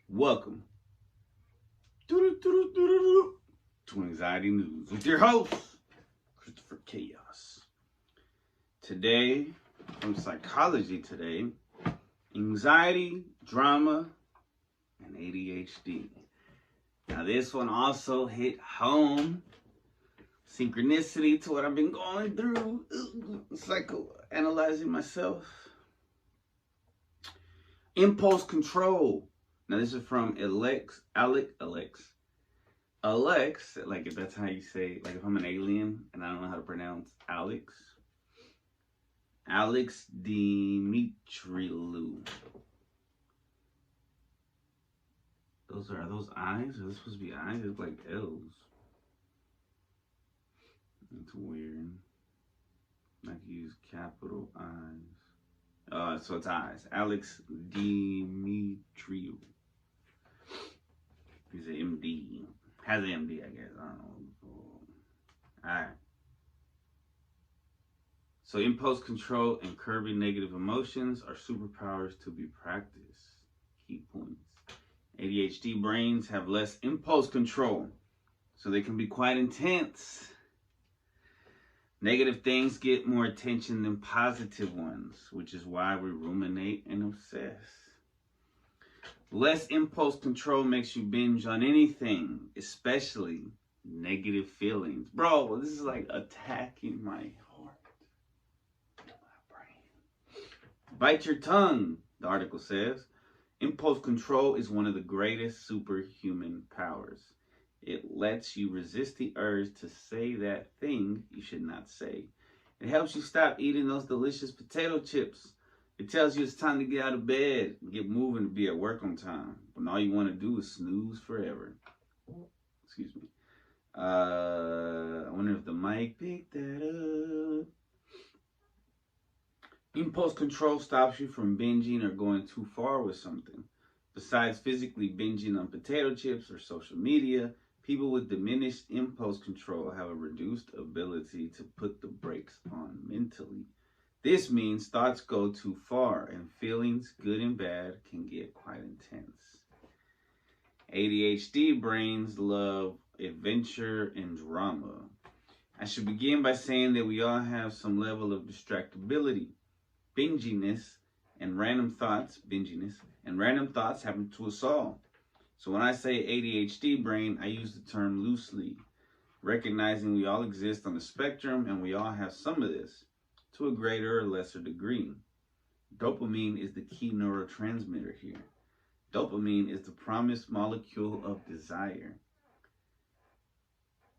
Welcome to Anxiety News with your host, Christopher Chaos. Today, from Psychology Today, anxiety, drama, and ADHD. Now, this one also hit home. Synchronicity to what I've been going through, psychoanalyzing myself. Impulse control. Now, this is from Alex, like if that's how you say, like if I'm an alien and I don't know how to pronounce Alex Dimitriou. Are those I's? Are those supposed to be I's? It's like L's. It's weird. Like you use capital I's. So it's I's. Alex Dimitriou. He's an MD. Has an MD, I guess. I don't know. Alright. So impulse control and curbing negative emotions are superpowers to be practiced. Key points. ADHD brains have less impulse control, so they can be quite intense. Negative things get more attention than positive ones, which is why we ruminate and obsess. Less impulse control makes you binge on anything, especially negative feelings. Bro, this is like attacking my heart, my brain. Bite your tongue, the article says. Impulse control is one of the greatest superhuman powers. It lets you resist the urge to say that thing you should not say. It helps you stop eating those delicious potato chips. It tells you it's time to get out of bed and get moving to be at work on time. When all you want to do is snooze forever. Excuse me. I wonder if the mic picked that up. Impulse control stops you from binging or going too far with something. Besides physically binging on potato chips or social media, people with diminished impulse control have a reduced ability to put the brakes on mentally. This means thoughts go too far and feelings, good and bad, can get quite intense. ADHD brains love adventure and drama. I should begin by saying that we all have some level of distractibility. Binginess and random thoughts happen to us all. So when I say ADHD brain, I use the term loosely, recognizing we all exist on the spectrum and we all have some of this, to a greater or lesser degree. Dopamine is the key neurotransmitter here. Dopamine is the promised molecule of desire.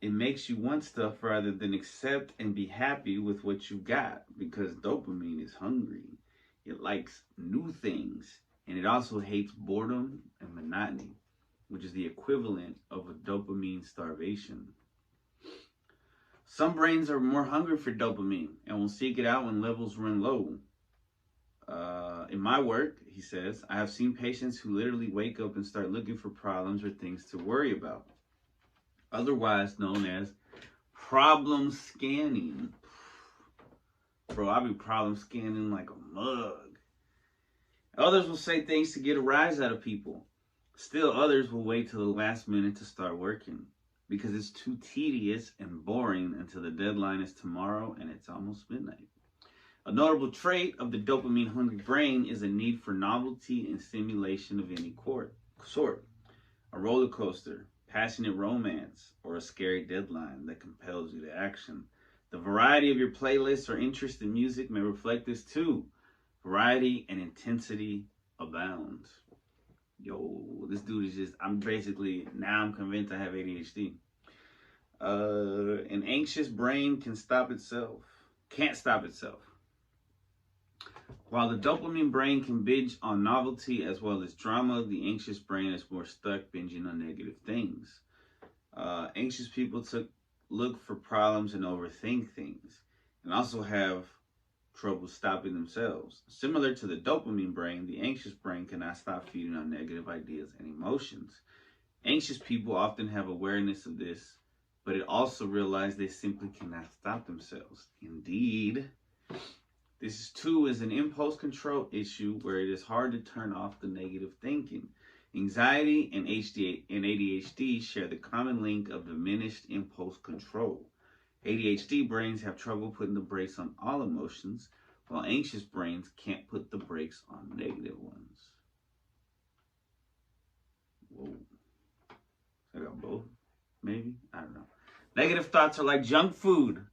It makes you want stuff rather than accept and be happy with what you got, because dopamine is hungry. It likes new things, and it also hates boredom and monotony, which is the equivalent of a dopamine starvation. Some brains are more hungry for dopamine and will seek it out when levels run low. In my work, he says, I have seen patients who literally wake up and start looking for problems or things to worry about, otherwise known as problem scanning. Bro, I be problem scanning like a mug. Others will say things to get a rise out of people. Still, others will wait till the last minute to start working because it's too tedious and boring until the deadline is tomorrow and it's almost midnight. A notable trait of the dopamine-hungry brain is a need for novelty and stimulation of any sort. A roller coaster, passionate romance, or a scary deadline that compels you to action. The variety of your playlists or interest in music may reflect this too. Variety and intensity abound. Yo, this dude is just, I'm convinced I have ADHD. An anxious brain can't stop itself. While the dopamine brain can binge on novelty as well as drama, the anxious brain is more stuck binging on negative things. Anxious people look for problems and overthink things, and also have trouble stopping themselves. Similar to the dopamine brain, the anxious brain cannot stop feeding on negative ideas and emotions. Anxious people often have awareness of this, but it also realize they simply cannot stop themselves. Indeed, this too is an impulse control issue where it is hard to turn off the negative thinking. Anxiety and ADHD share the common link of diminished impulse control. ADHD brains have trouble putting the brakes on all emotions, while anxious brains can't put the brakes on negative ones. Whoa. I got both? Maybe? I don't know. Negative thoughts are like junk food.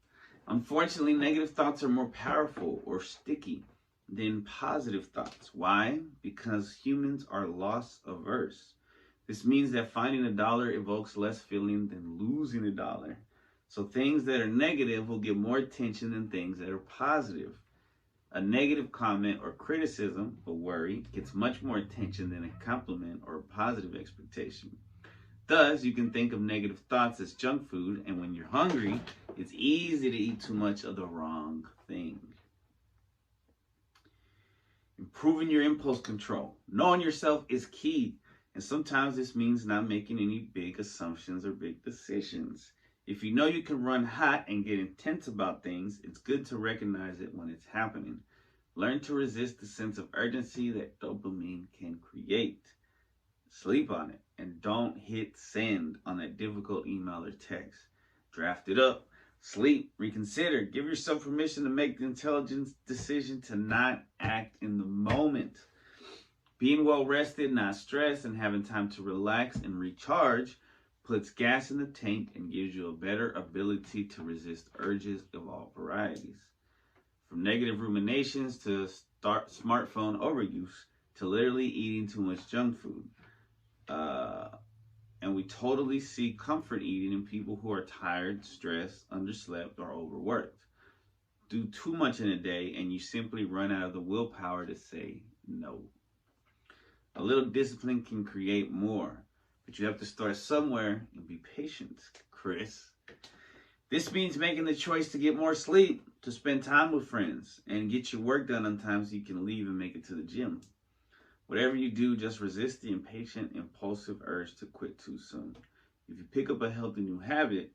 Unfortunately, negative thoughts are more powerful or sticky than positive thoughts. Why? Because humans are loss averse. This means that finding $1 evokes less feeling than losing $1. So things that are negative will get more attention than things that are positive. A negative comment or criticism or worry gets much more attention than a compliment or a positive expectation. Thus, you can think of negative thoughts as junk food, and when you're hungry, it's easy to eat too much of the wrong thing. Improving your impulse control. Knowing yourself is key, and sometimes this means not making any big assumptions or big decisions. If you know you can run hot and get intense about things, it's good to recognize it when it's happening. Learn to resist the sense of urgency that dopamine can create. Sleep on it, and don't hit send on that difficult email or text. Draft it up, sleep, reconsider, give yourself permission to make the intelligent decision to not act in the moment. Being well rested, not stressed, and having time to relax and recharge puts gas in the tank and gives you a better ability to resist urges of all varieties. From negative ruminations to smartphone overuse to literally eating too much junk food. And we totally see comfort eating in people who are tired, stressed, underslept, or overworked. Do too much in a day and you simply run out of the willpower to say no. A little discipline can create more, but you have to start somewhere and be patient, Chris. This means making the choice to get more sleep, to spend time with friends, and get your work done on time so you can leave and make it to the gym. Whatever you do, just resist the impatient, impulsive urge to quit too soon. If you pick up a healthy new habit,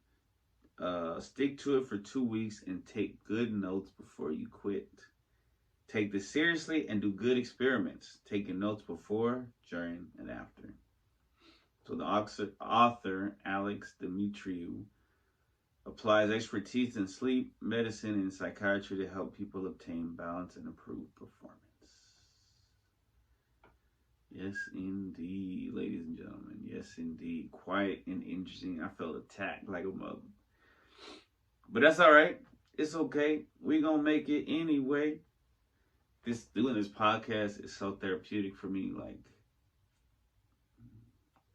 stick to it for 2 weeks and take good notes before you quit. Take this seriously and do good experiments, taking notes before, during, and after. So the author, Alex Dimitriou, applies expertise in sleep, medicine, and psychiatry to help people obtain balance and improve performance. Yes, indeed, ladies and gentlemen. Yes, indeed. Quiet and interesting. I felt attacked like a mother. But that's all right. It's okay. We're going to make it anyway. Doing this podcast is so therapeutic for me. Like,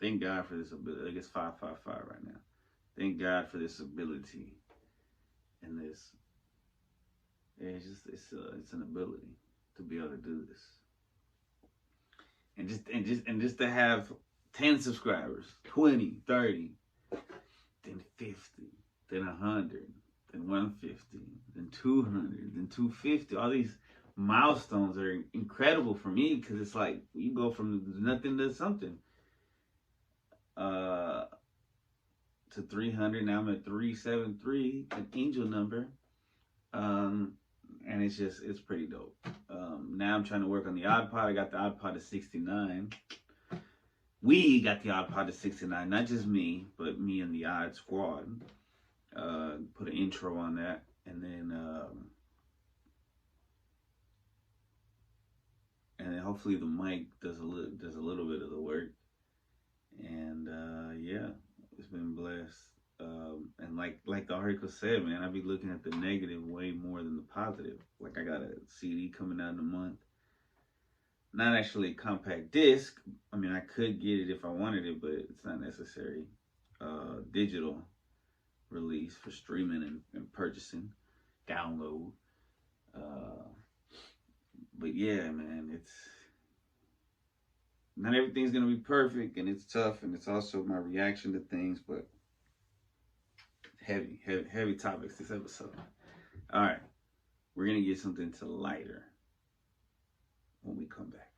thank God for this ability. Like, it's 555 right now. Thank God for this ability and this. Yeah, it's an ability to be able to do this. And just to have 10 subscribers, 20, 30, then 50, then 100, then 150, then 200, then 250. All these milestones are incredible for me because it's like you go from nothing to something. To 300, now I'm at 373, an angel number. And it's pretty dope. Now I'm trying to work on the odd pod. I got the odd pod to 69. We got the odd pod to 69, not just me, but me and the odd squad. Put an intro on that, and then hopefully the mic does a little bit of the work. And yeah, it's been blessed. And like the article said, man, I be looking at the negative way more than the positive. Like, I got a CD coming out in a month. Not actually a compact disc. I mean, I could get it if I wanted it, but it's not necessary. Digital release for streaming and purchasing, download. But yeah, man, it's not everything's gonna be perfect, and it's tough, and it's also my reaction to things, but heavy topics this episode. All right, we're gonna get something to lighter when we come back.